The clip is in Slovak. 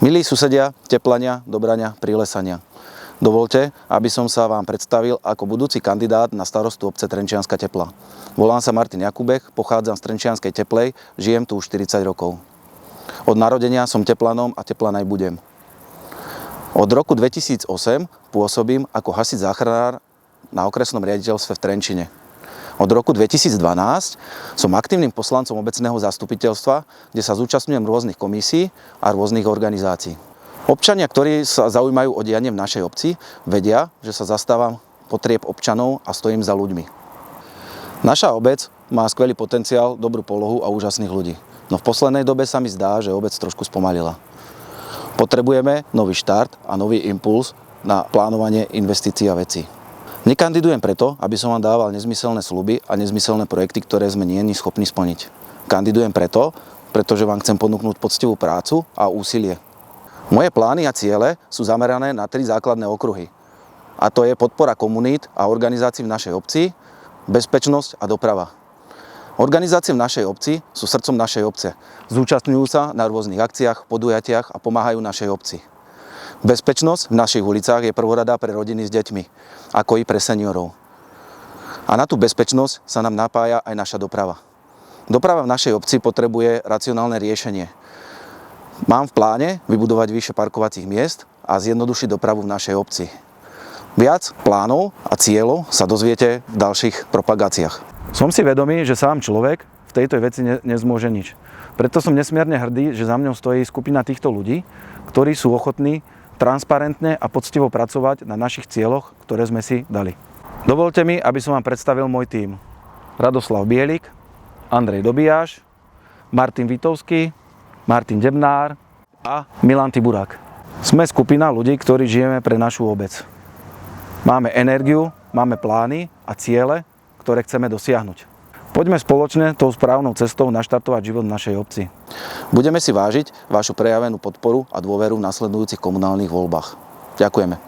Milí susedia, teplania, dobrania, prilesania. Dovolte, aby som sa vám predstavil ako budúci kandidát na starostu obce Trenčianska Tepla. Volám sa Martin Jakubek, pochádzam z Trenčianskej Teplej, žijem tu už 40 rokov. Od narodenia som teplanom a teplan aj budem. Od roku 2008 pôsobím ako hasič záchranár na okresnom riaditeľstve v Trenčine. Od roku 2012 som aktívnym poslancom obecného zastupiteľstva, kde sa zúčastňujem rôznych komisí a rôznych organizácií. Občania, ktorí sa zaujímajú o dianie v našej obci, vedia, že sa zastávam potrieb občanov a stojím za ľuďmi. Naša obec má skvelý potenciál, dobrú polohu a úžasných ľudí. No v poslednej dobe sa mi zdá, že obec trošku spomalila. Potrebujeme nový štart a nový impuls na plánovanie investícií a vecí. Nekandidujem preto, aby som vám dával nezmyselné sľuby a nezmyselné projekty, ktoré sme nie schopní splniť. Kandidujem pretože vám chcem ponúknuť poctivú prácu a úsilie. Moje plány a ciele sú zamerané na 3 základné okruhy. A to je podpora komunít a organizácií v našej obci, bezpečnosť a doprava. Organizácie v našej obci sú srdcom našej obce. Zúčastňujú sa na rôznych akciách, podujatiach a pomáhajú našej obci. Bezpečnosť v našich ulicách je prvoradá pre rodiny s deťmi, ako i pre seniorov. A na tú bezpečnosť sa nám napája aj naša doprava. Doprava v našej obci potrebuje racionálne riešenie. Mám v pláne vybudovať vyše parkovacích miest a zjednodušiť dopravu v našej obci. Viac plánov a cieľov sa dozviete v ďalších propagáciách. Som si vedomý, že sám človek v tejto veci nezmôže nič. Preto som nesmierne hrdý, že za mňou stojí skupina týchto ľudí, ktorí sú ochotní transparentne a poctivo pracovať na našich cieľoch, ktoré sme si dali. Dovolte mi, aby som vám predstavil môj tím. Radoslav Bielik, Andrej Dobijáš, Martin Vitovský, Martin Debnár a Milan Tiburák. Sme skupina ľudí, ktorí žijeme pre našu obec. Máme energiu, máme plány a ciele, ktoré chceme dosiahnuť. Poďme spoločne tou správnou cestou naštartovať život v našej obci. Budeme si vážiť vašu prejavenú podporu a dôveru v nasledujúcich komunálnych voľbách. Ďakujeme.